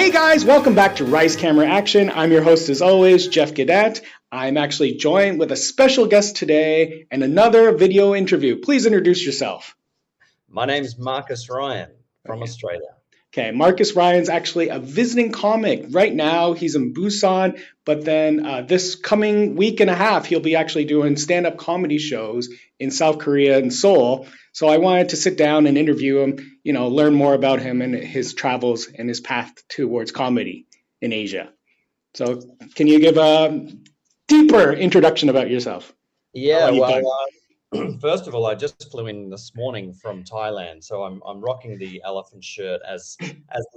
Hey guys, welcome back to Rise Camera Action. I'm your host as always, Geoff Gaudet. I'm actually joined with a special guest today and another video interview. Please introduce yourself. My name's Marcus Ryan from Australia. Okay, Marcus Ryan's actually a visiting comic. Right now, he's in Busan, but then this coming week and a half, he'll be actually doing stand-up comedy shows in South Korea and Seoul. So I wanted to sit down and interview him, learn more about him and his travels and his path towards comedy in Asia. So can you give a deeper introduction about yourself? Yeah, first of all, I just flew in this morning from Thailand, so I'm rocking the elephant shirt as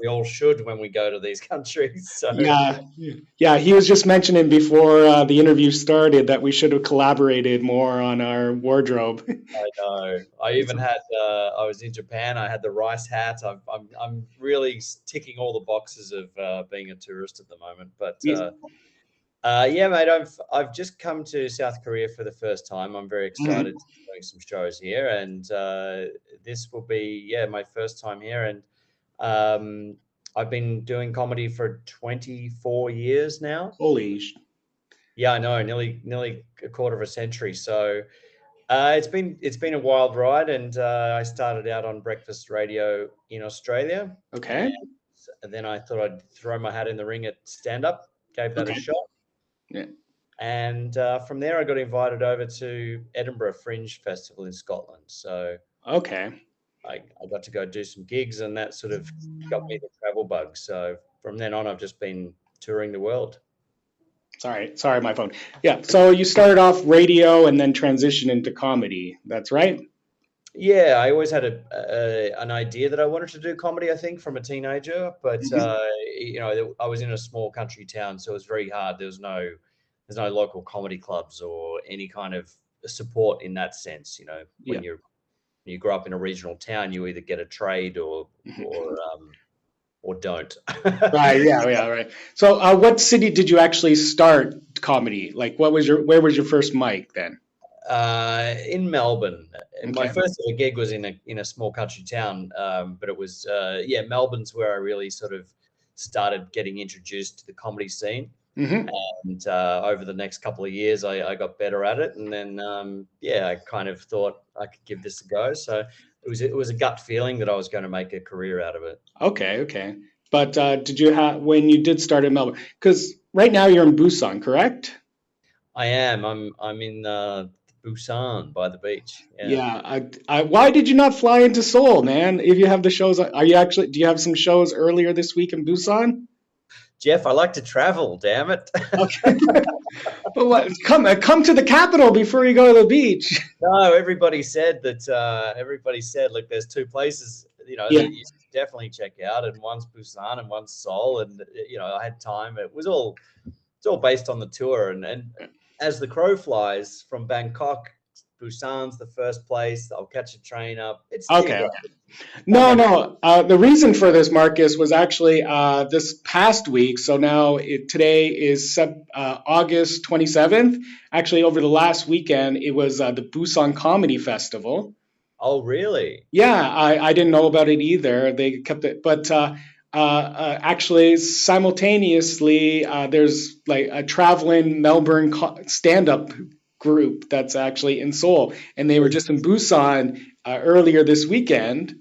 we all should when we go to these countries. So yeah, he was just mentioning before the interview started that we should have collaborated more on our wardrobe. I know. I even had I was in Japan. I had the rice hat. I'm really ticking all the boxes of being a tourist at the moment, but. Yeah, mate, I've just come to South Korea for the first time. I'm very excited to be doing some shows here, and this will be my first time here. And I've been doing comedy for 24 years now. Holy! Yeah, I know, nearly a quarter of a century. So it's been a wild ride, and I started out on breakfast radio in Australia. Okay. And then I thought I'd throw my hat in the ring at stand-up. Gave that a shot. Yeah. And from there, I got invited over to Edinburgh Fringe Festival in Scotland. So okay, I got to go do some gigs, and that sort of got me the travel bug. So from then on, I've just been touring the world. Sorry, my phone. Yeah, so you started off radio and then transitioned into comedy. That's right? Yeah, I always had an idea that I wanted to do comedy, I think, from a teenager. But, I was in a small country town, so it was very hard. There's no local comedy clubs or any kind of support in that sense. When you grow up in a regional town, you either get a trade or don't. Right. Yeah. Right. So what city did you actually start comedy? Like where was your first mic then? In Melbourne. Okay. My first ever gig was in a small country town, but it was Melbourne's where I really sort of started getting introduced to the comedy scene. Mm-hmm. And over the next couple of years, I got better at it, and then I kind of thought I could give this a go. So it was a gut feeling that I was going to make a career out of it. Okay. But did you have when you did start in Melbourne? Because right now you're in Busan, correct? I am. I'm in Busan by the beach. Yeah. Why did you not fly into Seoul, man? If you have the shows, do you have some shows earlier this week in Busan? Jeff, I like to travel, damn it. Okay. But what? Come to the capital before you go to the beach. No, everybody said, look, there's two places, that you definitely check out, and one's Busan and one's Seoul. And, I had time. It's all based on the tour. And as the crow flies from Bangkok, Busan's the first place. I'll catch a train up. It's okay. No. The reason for this, Marcus, was actually this past week. So now today is August 27th. Actually, over the last weekend, it was the Busan Comedy Festival. Oh, really? Yeah, I didn't know about it either. They kept it, but actually, simultaneously, there's like a traveling Melbourne stand-up group that's actually in Seoul, and they were just in Busan earlier this weekend.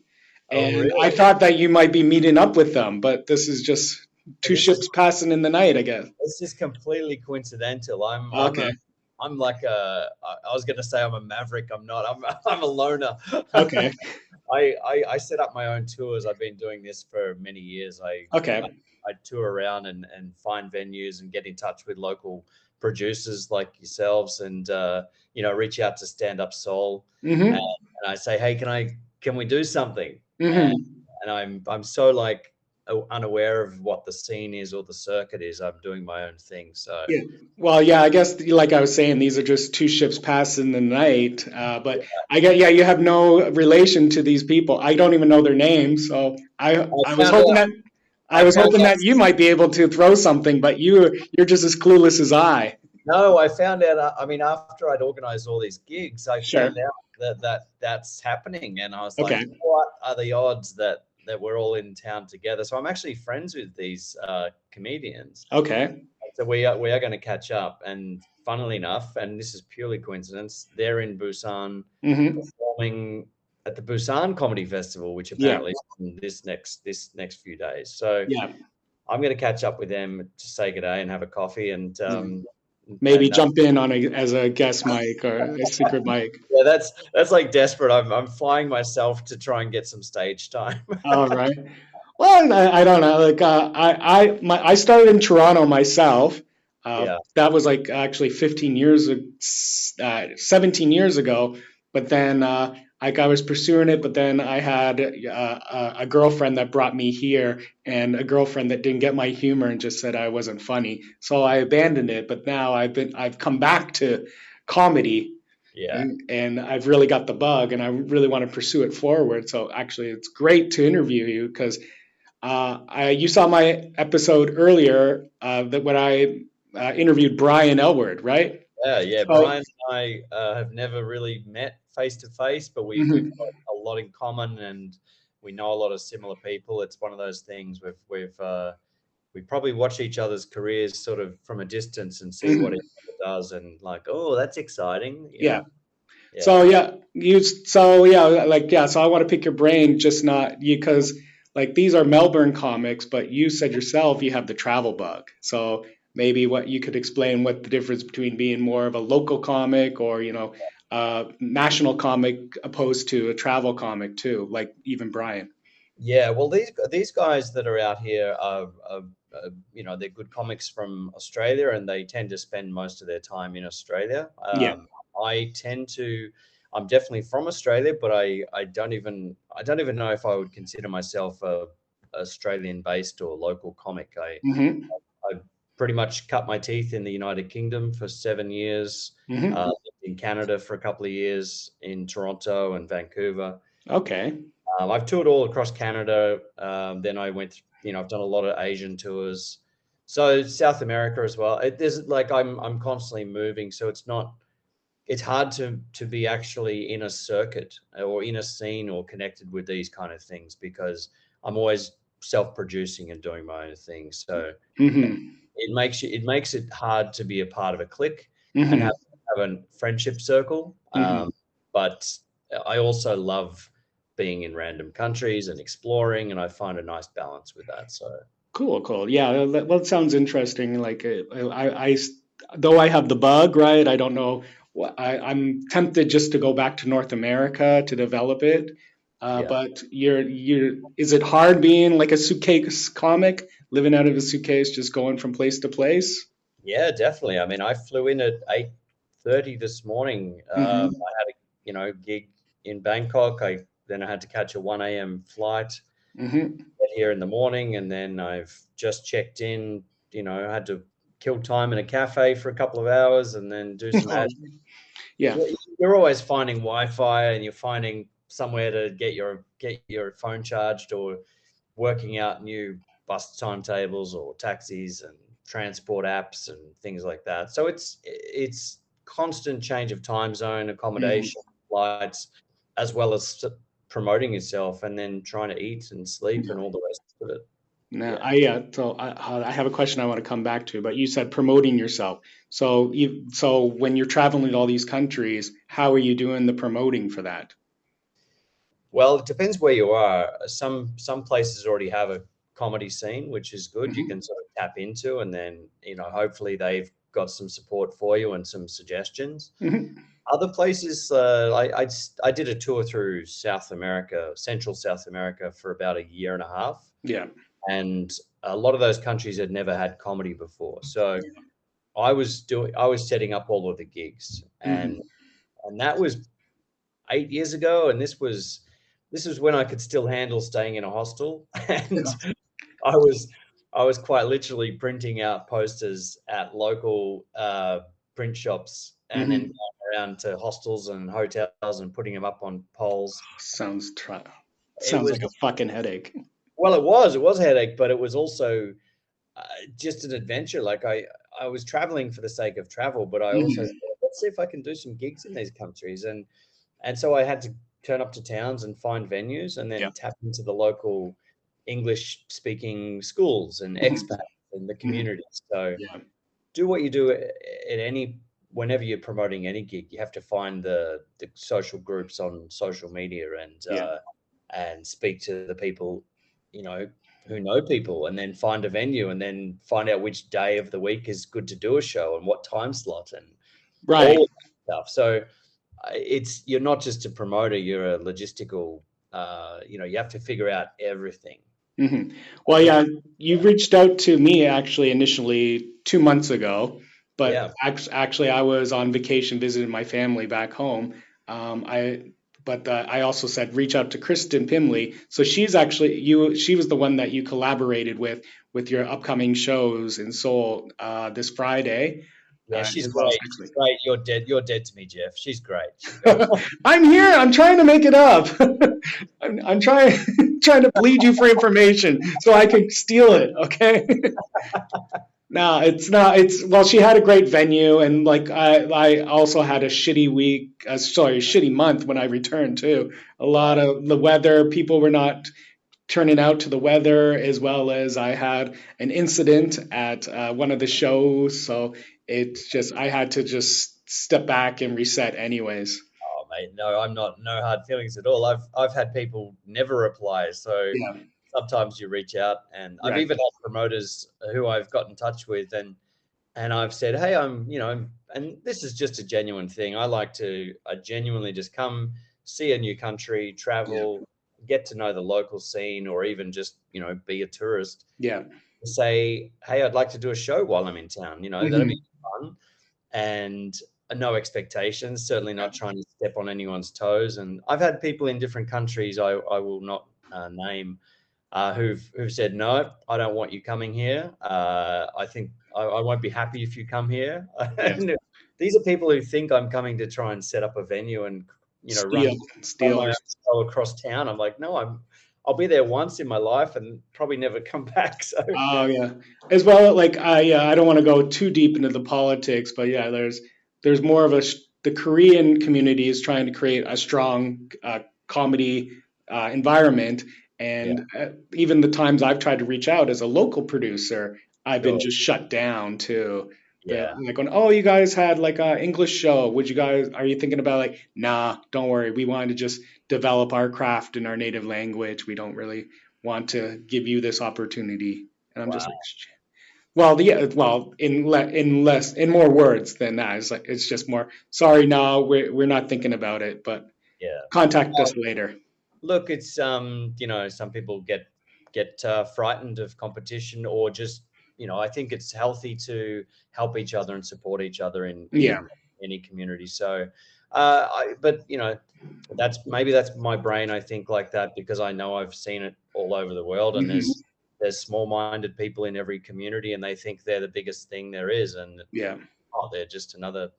And really? I thought that you might be meeting up with them, but this is just two ships passing in the night, I guess. It's just completely coincidental. Okay. I'm like I was going to say I'm a maverick. I'm not. I'm a loner. Okay. I set up my own tours. I've been doing this for many years. I tour around and find venues and get in touch with local producers like yourselves, and reach out to Stand Up Seoul, and I say, hey, can we do something? And I'm so like unaware of what the scene is or the circuit is. I'm doing my own thing. So yeah. Well, yeah, I guess like I was saying, these are just two ships passing the night. But I get, you have no relation to these people. I don't even know their names. So I was hoping that you might be able to throw something, but you're just as clueless as I. No, I found out. I mean, after I'd organized all these gigs, I found out that that's happening, and I was like, what are the odds that that we're all in town together. So I'm actually friends with these comedians. Okay. So we are going to catch up. And funnily enough, and this is purely coincidence, they're in Busan performing at the Busan Comedy Festival, which apparently is this next few days. So I'm going to catch up with them to say good day and have a coffee and maybe jump in on as a guest mic or a secret mic. Yeah, that's like desperate. I'm flying myself to try and get some stage time. All right. Well, I don't know. Like I started in Toronto myself. That was like actually 17 years ago. But then like I was pursuing it, but then I had a girlfriend that brought me here, and a girlfriend that didn't get my humor and just said I wasn't funny. So I abandoned it. But now I've come back to comedy. Yeah. And I've really got the bug, and I really want to pursue it forward. So actually, it's great to interview you because you saw my episode earlier that when I interviewed Brian Elward, right? Yeah. Brian and I have never really met face to face, but we've got a lot in common, and we know a lot of similar people. It's one of those things we probably watch each other's careers sort of from a distance and see what each other does, and like, oh, that's exciting. You know? So so I want to pick your brain, just not you, because like these are Melbourne comics, but you said yourself you have the travel bug. So maybe what you could explain what the difference between being more of a local comic or national comic opposed to a travel comic too, like even Brian. Yeah, well, these guys that are out here are they're good comics from Australia, and they tend to spend most of their time in Australia. I'm definitely from Australia, but I don't even know if I would consider myself a Australian based or local comic. I pretty much cut my teeth in the United Kingdom for 7 years, lived in Canada for a couple of years, in Toronto and Vancouver. Okay. I've toured all across Canada. Then I went, I've done a lot of Asian tours. So South America as well. There's like I'm constantly moving, so it's hard to be actually in a circuit or in a scene or connected with these kind of things because I'm always self-producing and doing my own thing. So it makes it hard to be a part of a clique and have a friendship circle. But I also love being in random countries and exploring, and I find a nice balance with that. So cool. Yeah, well, it sounds interesting. Like though I have the bug, right? I don't know. I'm tempted just to go back to North America to develop it. But is it hard being like a suitcase comic, living out of a suitcase, just going from place to place? Yeah, definitely. I mean, I flew in at 8:30 this morning. I had a gig in Bangkok. Then I had to catch a 1 a.m. flight. Get here in the morning, and then I've just checked in. I had to kill time in a cafe for a couple of hours, and then do some admin. Yeah. You're always finding Wi-Fi, and you're finding somewhere to get your phone charged, or working out new bus timetables or taxis and transport apps and things like that. So it's constant change of time zone, accommodation, flights, as well as promoting yourself, and then trying to eat and sleep and all the rest of it. No, so I have a question I want to come back to, but you said promoting yourself. So when you're traveling to all these countries, how are you doing the promoting for that? Well, it depends where you are. Some places already have a comedy scene, which is good. You can sort of tap into, and then hopefully they've got some support for you and some suggestions. Other places, I did a tour through South America, Central South America, for about a year and a half. Yeah. And a lot of those countries had never had comedy before. So I was setting up all of the gigs, and that was 8 years ago. And this was when I could still handle staying in a hostel. And I was quite literally printing out posters at local print shops and then going around to hostels and hotels and putting them up on poles. Sounds like a fucking headache. Well, it was a headache, but it was also just an adventure. Like I was traveling for the sake of travel, but I also thought, let's see if I can do some gigs in these countries. And so I had to turn up to towns and find venues, and Yeah. then tap into the local English speaking schools and Mhm. expats and the Mhm. community. So Yeah. do what you do at whenever you're promoting any gig, you have to find the social groups on social media Yeah. and speak to the people, you know, who know people, and then find a venue, and then find out which day of the week is good to do a show and what time slot and Right. all of that stuff. So it's you're not just a promoter, you're a logistical. You have to figure out everything. Hmm. Well, yeah, you reached out to me actually initially 2 months ago, but Yeah, actually I was on vacation visiting my family back home. I but I also said reach out to Kristen Pimley. So she's actually she was the one that you collaborated with your upcoming shows in Seoul this Friday, yeah, she's as well as great. next She's week. great. You're dead. You're dead to me, Geoff. She's great. She's great. I'm here. I'm trying to make it up. I'm trying trying to bleed you for information so I can steal it. Okay. No, it's not. It's well, she had a great venue, and like I also had a shitty week. Shitty month when I returned too. A lot Right. of the weather, people were not turning out to the weather, as well as I had an incident at one of the shows, so it's just I had to just step back and reset, anyways. Oh, mate, no, I'm not. No hard feelings at all. I've had people never reply, so Yeah. sometimes you reach out, and I've Right. even had promoters who I've got in touch with, and I've said, hey, and this is just a genuine thing. I genuinely just come see a new country, Yeah. travel, get to know the local scene, or even just be a tourist. Yeah. Say, hey, I'd like to do a show while I'm in town. That'd Hmm. be fun. And no expectations, certainly Yeah. not trying to step on anyone's toes. And I've had people in different countries I will not name who've said, no, I don't want you coming here. I think I won't be happy if you come here. Yeah. And these are people who think I'm coming to try and set up a venue and Steel, run my own Steelers. show across town. I'm like, no, I'll be there once in my life and probably never come back. So Oh yeah, as well. Like I don't want to go too deep into the politics, but yeah, there's more of the Korean community is trying to create a strong comedy environment, yeah, and even the times I've tried to reach out as a local producer, I've been sure, just shut down too. They're yeah. like going, oh, you guys had like a English show. Would you guys? Are you thinking about like? Nah, don't worry. We wanted to just develop our craft in our native language. We don't really want to give you this opportunity. And I'm just like, Wow. well, yeah, well, in more words than that. It's like it's just more. Sorry, no, we're not thinking about it, but Yeah. contact us later. Look, it's some people get frightened of competition, or just I think it's healthy to help each other and support each other Yeah. in any community. So, but that's my brain. I think like that because I know I've seen it all over the world, and Hmm. there's small-minded people in every community, and they think they're the biggest thing there is, and Yeah. they're just another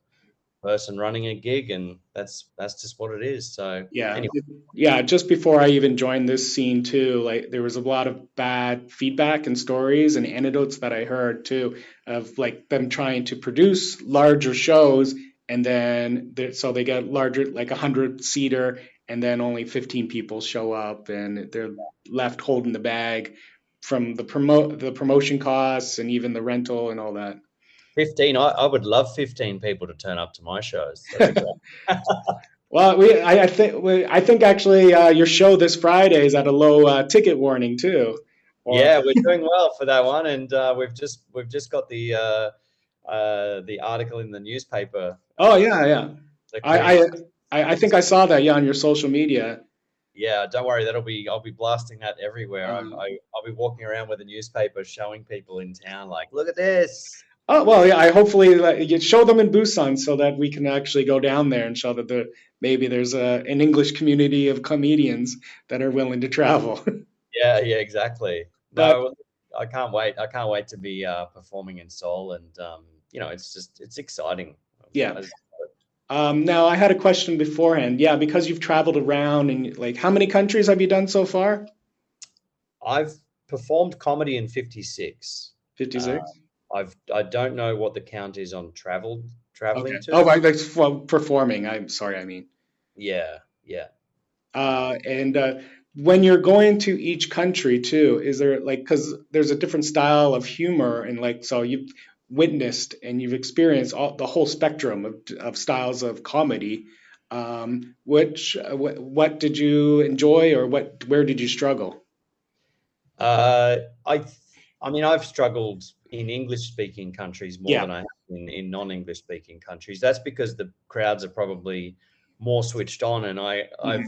person running a gig, and that's just what it is. So Yeah, anyway, yeah. Just before I even joined this scene too, like there was a lot of bad feedback and stories and anecdotes that I heard too of like them trying to produce larger shows, and then so they get larger, like 100 seater, and then only 15 people show up, and they're left holding the bag from the promotion costs and even the rental and all that. 15. I would love 15 people to turn up to my shows. That'd be great. Well, I think actually your show this Friday is at a low ticket warning too. Or Yeah, we're doing well for that one, and we've just got the article in the newspaper. oh yeah, yeah. The I, Korean. I I think I saw that, yeah, on your social media. Yeah, don't worry. I'll be blasting that everywhere. Um, I'll be walking around with a newspaper, showing people in town, like, look at this. oh well, yeah. I hopefully you show them in Busan so that we can actually go down there and show that maybe there's an English community of comedians that are willing to travel. Yeah, yeah, exactly. But No, I can't wait. I can't wait to be performing in Seoul, and it's exciting. yeah. As- Now I had a question beforehand. Yeah, because you've traveled around and like how many countries have you done so far? I've performed comedy in 56. Uh, 56. I don't know what the count is on Okay. traveling to. Oh, right, that's performing. I'm sorry, I mean. Yeah, yeah. And when you're going to each country too, is there like, because there's a different style of humor, and like, so you've witnessed and you've experienced the whole spectrum of styles of comedy. What did you enjoy, or where did you struggle? Uh, I, th- I mean, I've struggled in English-speaking countries more Yeah. than I have in non-English-speaking countries. That's because the crowds are probably more switched on, and I've Hmm.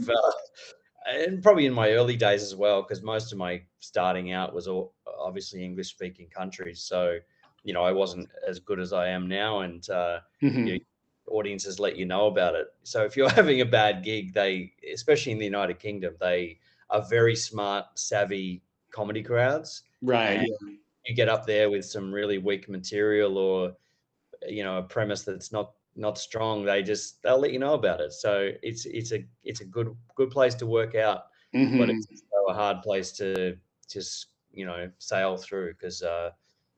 and probably in my early days as well, because most of my starting out was all obviously English-speaking countries. So, I wasn't as good as I am now, and your Hmm. audiences let you know about it. So if you're having a bad gig, especially in the United Kingdom, they are very smart, savvy comedy crowds, Right. and Yeah. you get up there with some really weak material, or a premise that's not strong, they'll let you know about it. So it's a good place to work out, but Hmm. it's also a hard place to just sail through, because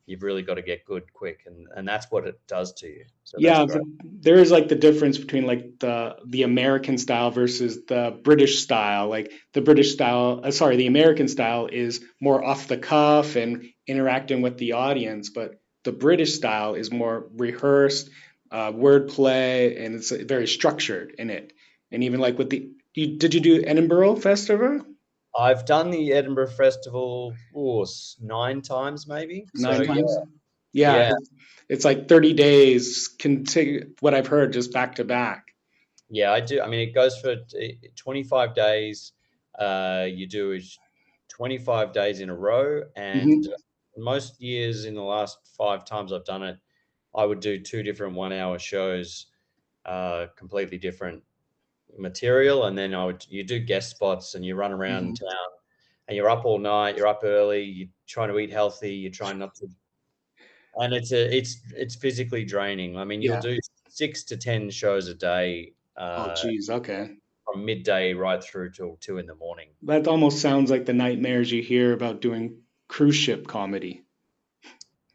you've really got to get good quick, and that's what it does to you. So that's Yeah, great. there is like the difference between like the American style versus the British style. Like the British style, sorry, the American style is more off the cuff and interacting with the audience, but the British style is more rehearsed, wordplay, and it's very structured in it. And even like did you do Edinburgh Festival? I've done the Edinburgh Festival 9 times maybe. Nine So yeah, times? Yeah, yeah, it's like 30 days, can take what I've heard just back to back. yeah. I do. I mean, it goes for 25 days. You do it 25 days in a row, and Hmm. most years in the last 5 times I've done it, I would do two different 1 hour shows, completely different material, and then you do guest spots, and you run around Hmm. town, and you're up all night, you're up early, you're trying to eat healthy, you're trying not to, and it's physically draining. I mean, you'll Yeah. do 6 to 10 shows a day, Oh, geez. Okay. from midday right through till 2 in the morning. That almost sounds like the nightmares you hear about doing cruise ship comedy.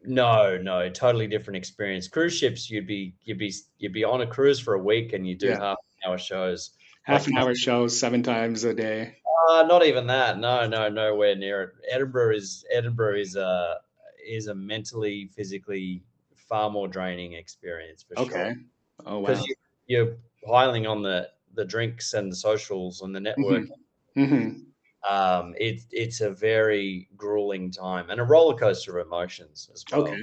No, no, totally different experience. Cruise ships, you'd be on a cruise for a week, and you do Yeah. half-hour shows. Half Like, an hour shows 7 times a day. not even that. No, no, nowhere near it. Edinburgh is a mentally, physically far more draining experience for sure. Okay. Oh, Because wow. you're piling on the drinks and the socials and the Hmm. networking. Hmm. It's a very grueling time, and a roller coaster of emotions as Okay. well.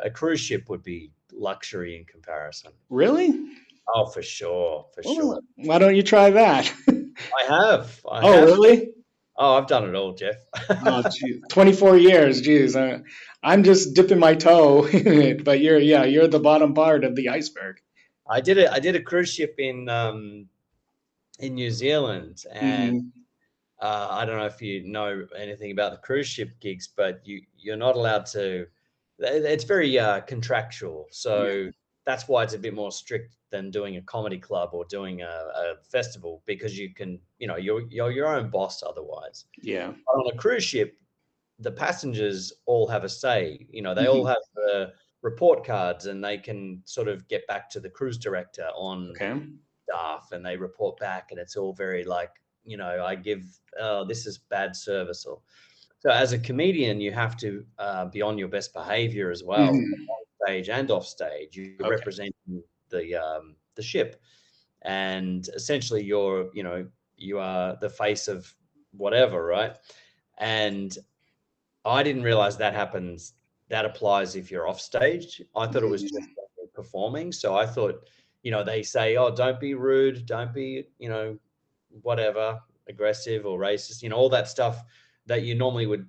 A cruise ship would be luxury in comparison. Really? Oh, for sure, for sure. Well, why don't you try that? I Oh, have. really? Oh, I've done it all, Jeff. Oh, geez. 24 years. Geez. I'm just dipping my toe in it, but you're the bottom part of the iceberg. I did a cruise ship in New Zealand, and Hmm. I don't know if you know anything about the cruise ship gigs, but you're not allowed to. It's very contractual, Yeah. so that's why it's a bit more strict than doing a comedy club or doing a festival, because you're your own boss otherwise. Yeah. But on a cruise ship, the passengers all have a say. They all Hmm. have report cards, and they can sort of get back to the cruise director on Okay. staff, and they report back, and it's all very like, I give, oh, this is bad service. Or so as a comedian, you have to be on your best behavior as well, Hmm. on stage and off stage. You're Okay. representing the ship, and essentially you are the face of whatever, right? And I didn't realize that applies if you're off stage. I thought it was just Hmm. performing. So I thought, they say, oh, don't be rude, don't be, whatever, aggressive or racist, all that stuff that you normally would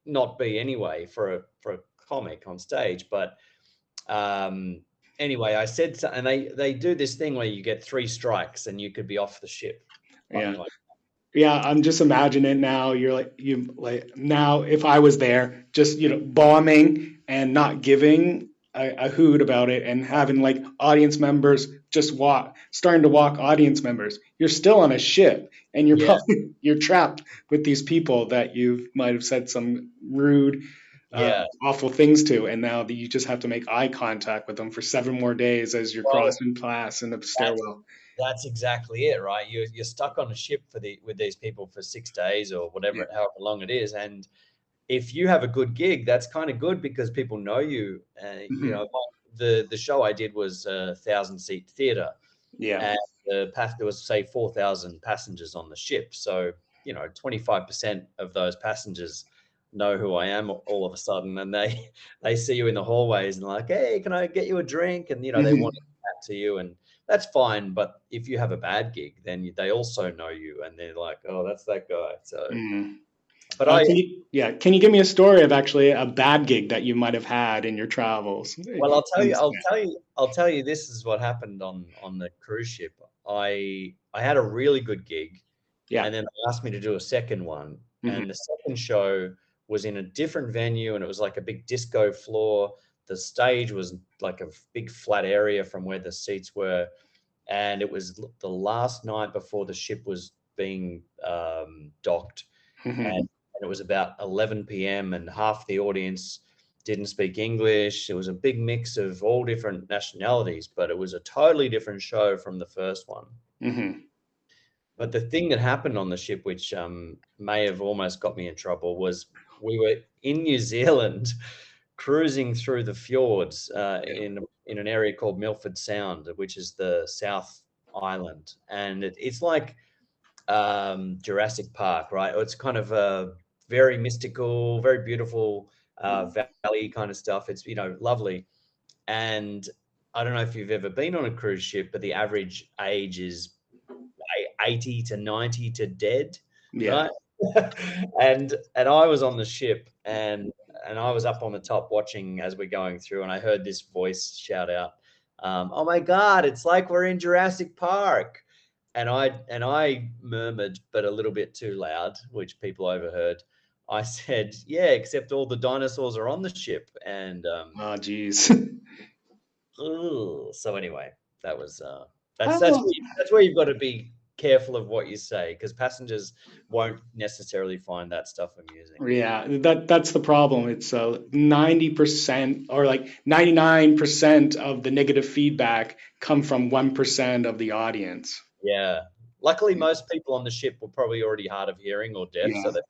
not be anyway for a comic on stage. But um, anyway, I said, and they do this thing where you get 3 strikes and you could be off the ship, Yeah. something like. Yeah, I'm just imagining it now. You like now if I was there, just bombing and not giving a hoot about it, and having like audience members just starting to walk audience members. You're still on a ship, and you're Yeah, probably you're trapped with these people that you might have said some rude, yeah. awful things to, and now that you just have to make eye contact with them for 7 more days as you're Well, crossing class in the that's stairwell. That's exactly it, right? You're stuck on a ship with these people for 6 days or whatever, however long it is, and if you have a good gig, that's kind of good because people know you. You know, the show I did was a 1,000-seat theater, Yeah. and there was say 4,000 passengers on the ship. So 25% of those passengers know who I am all of a sudden, and they see you in the hallways and like, hey, can I get you a drink? And they want to chat to you, and that's fine. But if you have a bad gig, then they also know you, and they're like, oh, that's that guy. So, but can you give me a story of actually a bad gig that you might have had in your travels? Well, I'll tell you. This is what happened on the cruise ship. I had a really good gig, Yeah. and then they asked me to do a second one, and the second show was in a different venue, and it was like a big disco floor. The stage was like a big flat area from where the seats were, and it was the last night before the ship was being docked, and it was about 11 p.m. and half the audience didn't speak English. It was a big mix of all different nationalities, but it was a totally different show from the first one. But the thing that happened on the ship, which may have almost got me in trouble, was we were in New Zealand cruising through the fjords in an area called Milford Sound, which is the South Island. And it's like Jurassic Park, right? It's kind of a very mystical, very beautiful valley kind of stuff. It's, lovely. And I don't know if you've ever been on a cruise ship, but the average age is 80 to 90 to dead, right? and I was on the ship and I was up on the top watching as we're going through, and I heard this voice shout out, oh my God, it's like we're in Jurassic Park. And I murmured, but a little bit too loud, which people overheard. I said, yeah, except all the dinosaurs are on the ship. And oh geez. So anyway, that was that's where you've got to be careful of what you say, because passengers won't necessarily find that stuff amusing. Yeah, that's the problem. It's 90% or like 99% of the negative feedback come from 1% of the audience. Yeah. Luckily, most people on the ship were probably already hard of hearing or deaf, so they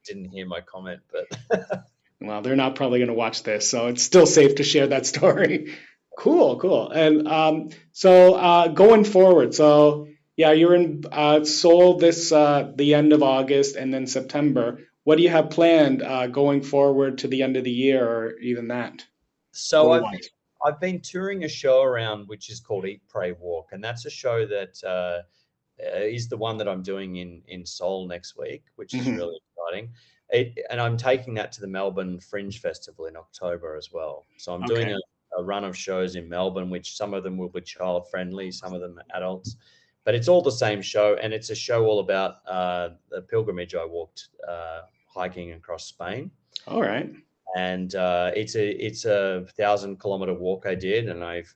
didn't hear my comment. But well, they're not probably going to watch this, so it's still safe to share that story. Cool. And so going forward, so yeah, you're in Seoul this the end of August and then September. What do you have planned going forward to the end of the year or even that? So I've been touring a show around which is called Eat, Pray, Walk, and that's a show that is the one that I'm doing in Seoul next week, which is really exciting. And I'm taking that to the Melbourne Fringe Festival in October as well. So I'm doing a run of shows in Melbourne, which some of them will be child friendly, some of them are adults, but it's all the same show. And it's a show all about the pilgrimage I walked hiking across Spain. All right. And it's a 1,000-kilometer walk I did, and I've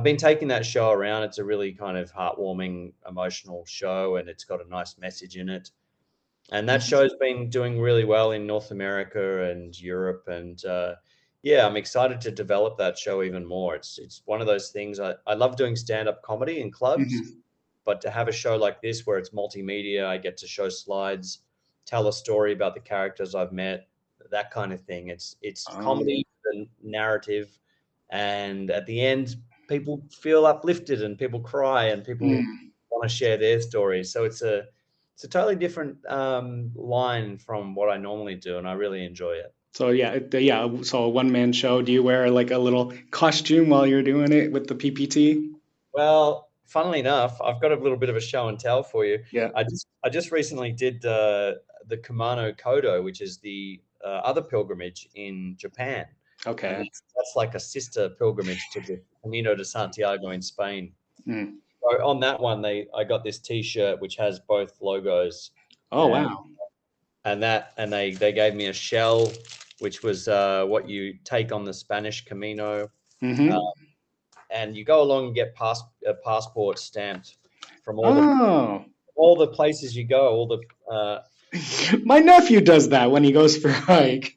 been taking that show around. It's a really kind of heartwarming, emotional show, and it's got a nice message in it. And that show's been doing really well in North America and Europe, and I'm excited to develop that show even more. It's one of those things. I love doing stand-up comedy in clubs, but to have a show like this where it's multimedia, I get to show slides, tell a story about the characters I've met, that kind of thing. It's comedy and narrative, and at the end, people feel uplifted and people cry and people want to share their stories. So it's a totally different line from what I normally do, and I really enjoy it. So so a one-man show. Do you wear like a little costume while you're doing it with the PPT? Well, funnily enough, I've got a little bit of a show and tell for you. Yeah. I just recently did the Kumano Kodo, which is the other pilgrimage in Japan. Okay. And that's like a sister pilgrimage to the Camino de Santiago in Spain. So on that one, I got this T-shirt which has both logos. Oh, wow. And they gave me a shell, which was what you take on the Spanish Camino. And you go along and get a passport stamped from all the places you go, all the my nephew does that when he goes for a hike.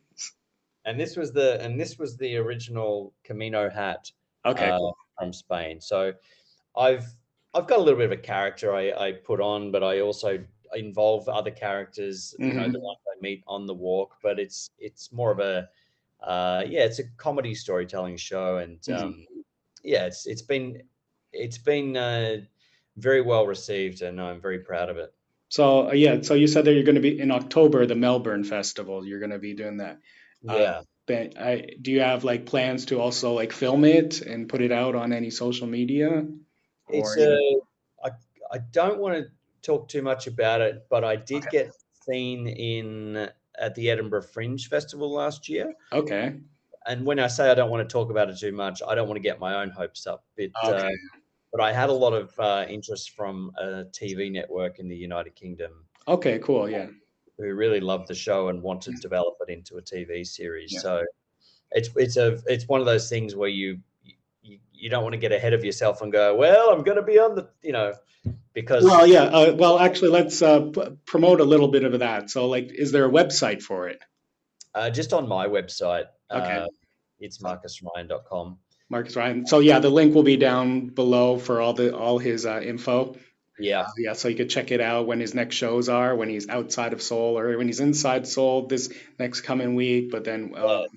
And this was the original Camino hat from Spain. So I've I've got a little bit of a character I put on, but I also involve other characters, the ones I meet on the walk. But it's more of a it's a comedy storytelling show, and yeah, it's been very well received, and I'm very proud of it. So yeah, so you said that you're going to be in October, the Melbourne Festival. You're going to be doing that. Yeah, But do you have like plans to also like film it and put it out on any social media, it's or you know? I I don't want to talk too much about it, but I did Okay. get seen in at the Edinburgh Fringe Festival last year. Okay. And when I say I don't want to talk about it too much, I don't want to get my own hopes up. Okay. But I had a lot of interest from a TV network in the United Kingdom Okay. Cool. Yeah. who really loved the show and wanted to develop it into a TV series. Yeah. So it's one of those things where you don't want to get ahead of yourself and go, well, I'm going to be on the because Well, yeah. Well, actually, let's promote a little bit of that. So, like, is there a website for it? just on my website, Okay. it's So, marcusryan.com. Marcus Ryan. So, yeah, the link will be down below for all his info. Yeah. Yeah, so you could check it out when his next shows are, when he's outside of Seoul or when he's inside Seoul this next coming week. But then what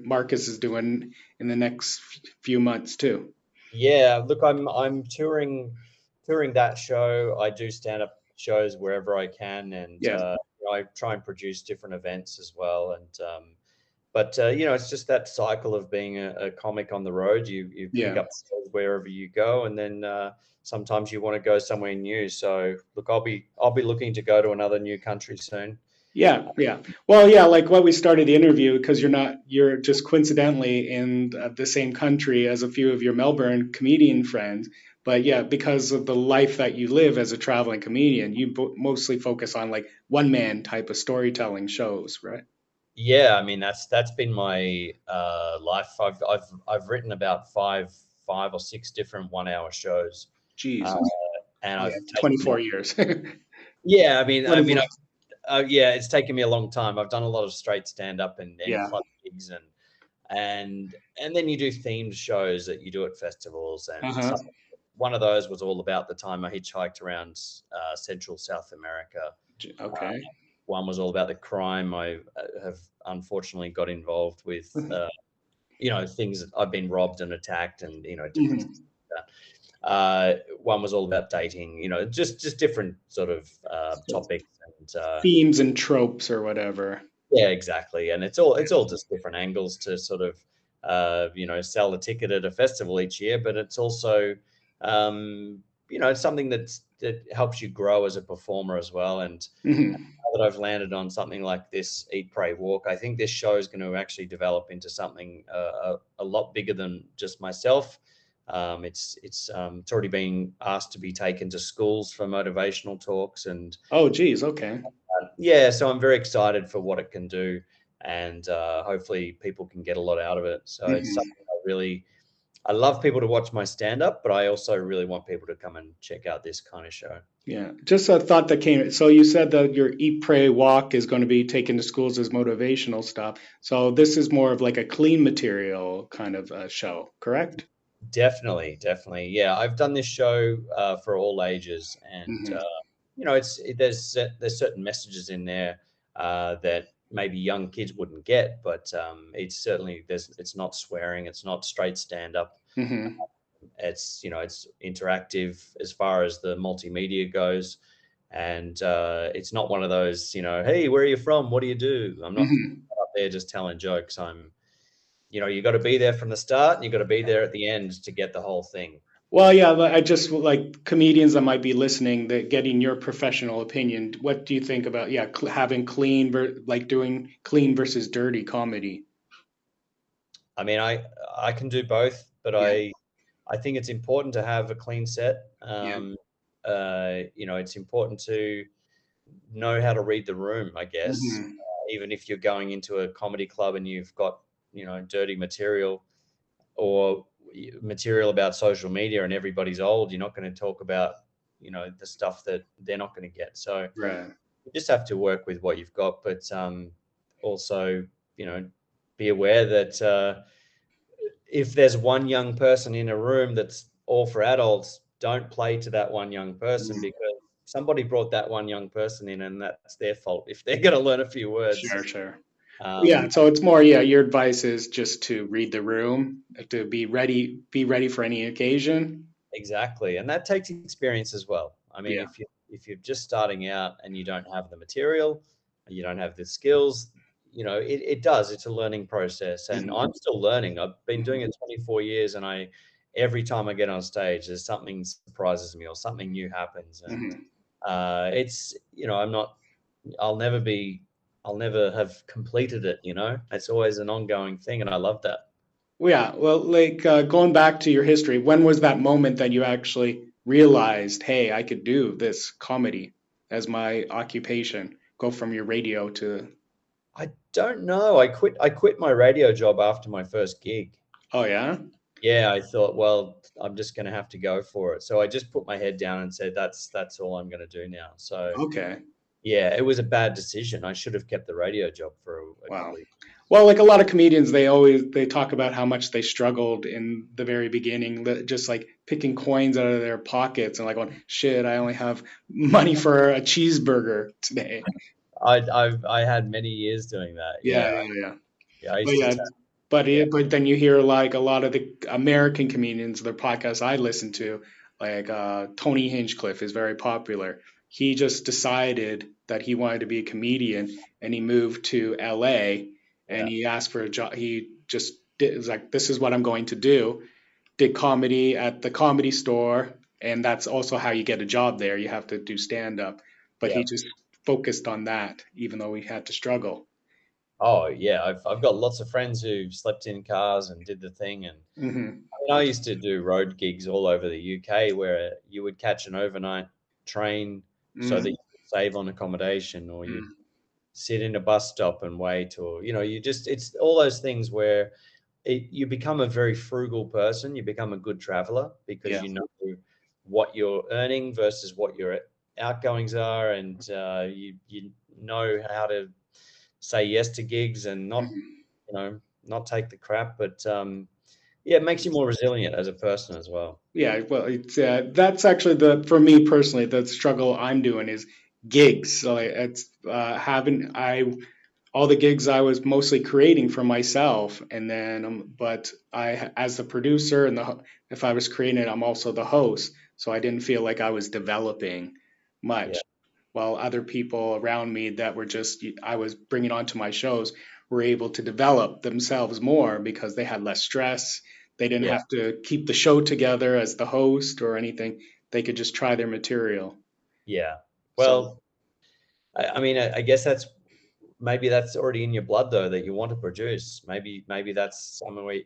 Marcus is doing in the next few months too. Yeah, look, I'm touring that show. I do stand up shows wherever I can, and Yeah. I try and produce different events as well. And but it's just that cycle of being a comic on the road. You pick Yeah. up skills wherever you go, and then sometimes you want to go somewhere new. So look, I'll be looking to go to another new country soon. Yeah, yeah. Well, yeah, like what we started the interview because you're just coincidentally in the same country as a few of your Melbourne comedian friends. But yeah, because of the life that you live as a traveling comedian, you mostly focus on like one man type of storytelling shows, right? Yeah, I mean that's been my life. I've written about five or six different 1 hour shows, Jeez. uh, and Yeah, I've taken 24 years. yeah. I mean, 24. yeah, it's taken me a long time. I've done a lot of straight stand up and Yeah. club gigs and then you do themed shows that you do at festivals and Uh-huh. some, one of those was all about the time I hitchhiked around Central South America. Okay. One was all about the crime I have unfortunately got involved with. Things that I've been robbed and attacked, and different things Mhm. like that. One was all about dating. Just different sort of So topics, and themes and tropes or whatever. yeah, exactly. And it's all just different angles to sort of sell a ticket at a festival each year, but it's also it's something that helps you grow as a performer as well. And Hmm. now that I've landed on something like this Eat, Pray, Walk, I think this show is going to actually develop into something a lot bigger than just myself. It's already being asked to be taken to schools for motivational talks, and Oh, geez. Okay. yeah, so I'm very excited for what it can do, and hopefully people can get a lot out of it. So it's Hmm. something I love people to watch my stand up, but I also really want people to come and check out this kind of show. Yeah, just a thought that came. So you said that your Eat, Pray, Walk is going to be taken to schools as motivational stuff. So this is more of like a clean material kind of show, correct? Definitely, definitely. Yeah, I've done this show for all ages, and Hmm. there's certain messages in there that maybe young kids wouldn't get, but it's certainly it's not swearing, it's not straight stand up. Hmm. It's interactive as far as the multimedia goes, and it's not one of those hey, where are you from, what do you do. I'm not Hmm. up there just telling jokes. You got to be there from the start and you got to be there at the end to get the whole thing. Well, yeah, but I just like comedians that might be listening, that getting your professional opinion. What do you think about having clean, like doing clean versus dirty comedy? I mean, I can do both, but Yeah, I think it's important to have a clean set. yeah. It's important to know how to read the room, I guess. Hmm. Even if you're going into a comedy club and you've got dirty material or material about social media and everybody's old, you're not going to talk about the stuff that they're not going to get. So Right. you just have to work with what you've got, but also be aware that if there's one young person in a room that's all for adults, don't play to that one young person because somebody brought that one young person in, and that's their fault if they're going to learn a few words. Sure. Yeah, so it's more, your advice is just to read the room, to be ready for any occasion. Exactly, and that takes experience as well. I mean, Yeah. if you're just starting out and you don't have the material, you don't have the skills, it does. It's a learning process, and I'm still learning. I've been doing it 24 years, and every time I get on stage, there's something surprises me or something new happens, and it's I'm not. I'll never be. I'll never have completed it. It's always an ongoing thing, and I love that. Yeah, well, like going back to your history, when was that moment that you actually realized, hey, I could do this comedy as my occupation? Go from your radio to, I don't know. I quit my radio job after my first gig. oh yeah? Yeah, I thought, well, I'm just going to have to go for it. So I just put my head down and said, that's all I'm going to do now. So Okay. yeah, it was a bad decision. I should have kept the radio job for a Wow. couple of years. Well, like a lot of comedians, they talk about how much they struggled in the very beginning, just like picking coins out of their pockets and like going, shit, I only have money for a cheeseburger today. I had many years doing that. Yeah, Yeah, yeah. yeah. I But used to. yeah, Yeah, but then you hear like a lot of the American comedians, their podcasts I listen to, like Tony Hinchcliffe is very popular. He just decided that he wanted to be a comedian, and he moved to LA, and yeah, he asked for a job. He just did, was like, this is what I'm going to do. Did comedy at the Comedy Store, and that's also how you get a job there. You have to do stand up, but yeah. he just focused on that, even though he had to struggle. Oh yeah, I've got lots of friends who slept in cars and did the thing, and Hmm. I used to do road gigs all over the UK where you would catch an overnight train so that you Hmm. could save on accommodation, or you'd Hmm. sit in a bus stop and wait, or it's all those things where you become a very frugal person. You become a good traveler because Yeah. you know what you're earning versus what your outgoings are, and you know how to say yes to gigs and Mhm. not take the crap, but yeah, it makes you more resilient as a person as well. Yeah, well, it's that's actually the for me personally the struggle I'm doing is gigs. So it's having I all the gigs I was mostly creating for myself, and then but I as the producer and if I was creating it, I'm also the host, so I didn't feel like I was developing Yeah, much, while other people around me that were just I was bringing onto my shows were able to develop themselves more because they had less stress. They didn't yeah, have to keep the show together as the host or anything. They could just try their material. yeah. So Well, I mean, I guess maybe that's already in your blood though, that you want to produce. Maybe that's something where you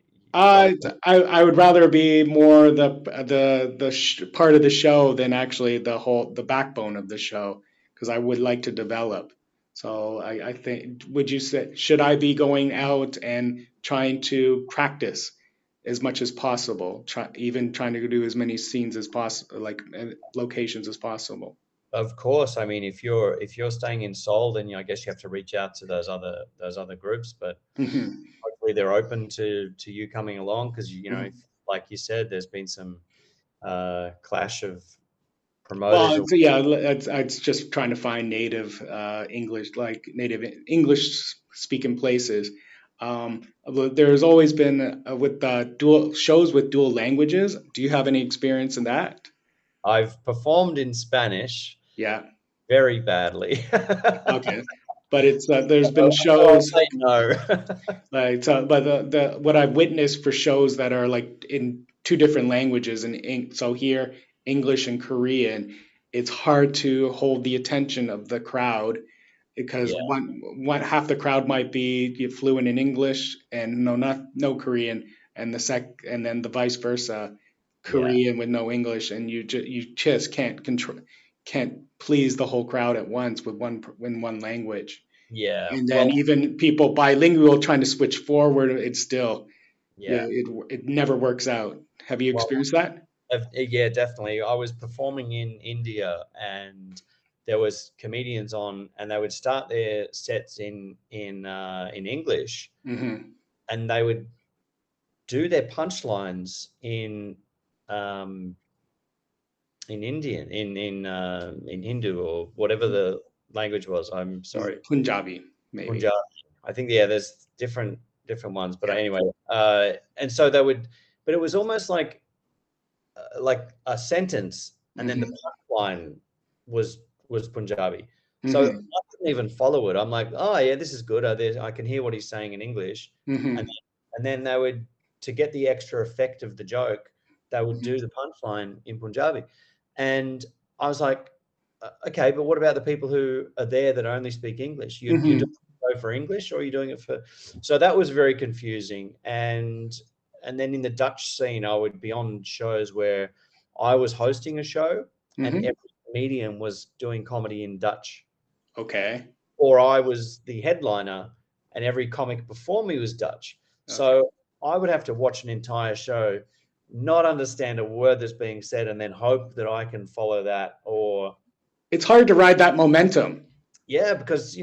got to. I would rather be more part of the show than actually the backbone of the show because I would like to develop. So I think would you say should I be going out and trying to practice as much as possible, even trying to do as many scenes as possible, like locations as possible. Of course, I mean, if you're staying in Seoul, then I guess you have to reach out to those other groups, but Hmm. hopefully they're open to you coming along because like you said, there's been some clash of promoters Well, or yeah, it's just trying to find native English, like native English speaking places. Although there's always been with dual shows with dual languages. Do you have any experience in that? I've performed in Spanish Yeah. very badly. Okay. But it's there's been So I'll shows say no. like but the what I've witnessed for shows that are like in two different languages and so here English and Korean, it's hard to hold the attention of the crowd because Yeah, one half the crowd might be fluent in English and no Korean, and and then the vice versa, yeah, Korean with no English, and you just can't please the whole crowd at once with one language. yeah. And then Well, even people bilingual trying to switch forward, it's still yeah. it never works out. Have you Well, experienced that? yeah, definitely. I was performing in India, and there was comedians on, and they would start their sets in English, Hmm. and they would do their punchlines in um, Indian, in Hindu or whatever the language was. I'm sorry, Punjabi, maybe. Punjabi. I think there's different ones, but Yeah. anyway, and so they would, but it was almost like a sentence, and then the punchline was Punjabi. So I couldn't even follow it. I'm like, oh yeah, this is good. I can hear what he's saying in English, and then they would, to get the extra effect of the joke, they would do the punchline in Punjabi, and I was like, okay, but what about the people who are there that only speak English? You're doing it for English, or are you doing it for? So that was very confusing, and then in the Dutch scene, I would be on shows where I was hosting a show and every comedian was doing comedy in Dutch. Okay. Or I was the headliner and every comic before me was Dutch. Okay. So I would have to watch an entire show, not understand a word that's being said, and then hope that I can follow that. Or it's hard to ride that momentum. Yeah, because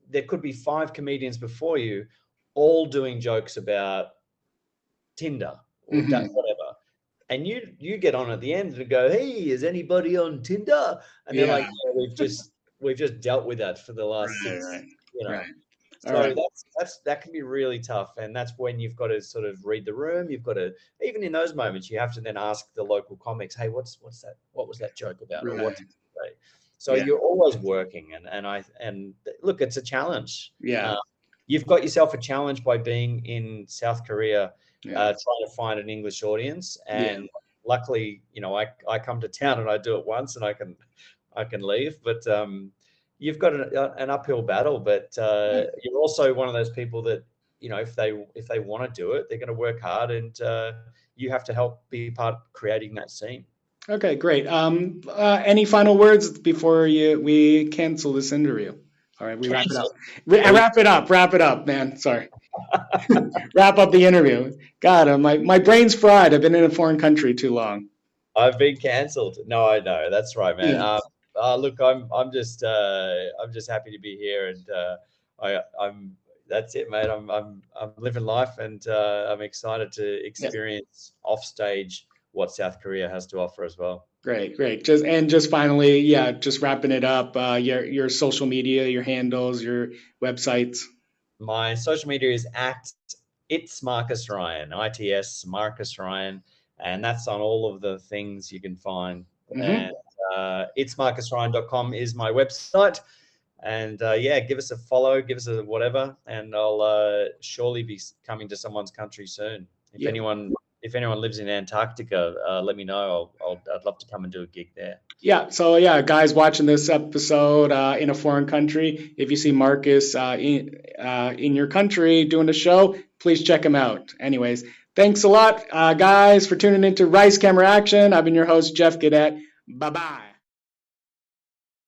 there could be 5 comedians before you all doing jokes about Tinder or whatever, and you get on at the end and go, hey, is anybody on Tinder? And they're like, yeah, we've just dealt with that for the last 6, Right. So that can be really tough, and that's when you've got to sort of read the room. You've got to, even in those moments, you have to then ask the local comics, hey, what's that? What was that joke about? Or what did you say? So you're always working, and look, it's a challenge. Yeah. You've got yourself a challenge by being in South Korea, trying to find an English audience, and luckily, I come to town and I do it once, and I can leave, but you've got an uphill battle. But you're also one of those people that if they want to do it, they're going to work hard, and you have to help be part of creating that scene. Okay, great. Any final words before we cancel this interview? All right, we wrap it up. Wrap it up, man. Sorry. Wrap up the interview. God, my brain's fried. I've been in a foreign country too long. I've been cancelled. No, I know. That's right, man. Yeah. Look, I'm just happy to be here, and that's it, mate. I'm living life, and I'm excited to experience offstage what South Korea has to offer as well. Great. Just finally, just wrapping it up. Your social media, your handles, your websites. My social media is @it's Marcus Ryan, ITS Marcus Ryan, and that's on all of the things you can find. And itsmarcusryan.com is my website. And give us a follow, give us a whatever, and I'll surely be coming to someone's country soon. If anyone lives in Antarctica, let me know. I'd love to come and do a gig there. Yeah. So guys watching this episode in a foreign country, if you see Marcus in your country doing a show, please check him out. Anyways, thanks a lot, guys, for tuning into Rice Camera Action. I've been your host, Geoff Gaudet. Bye-bye.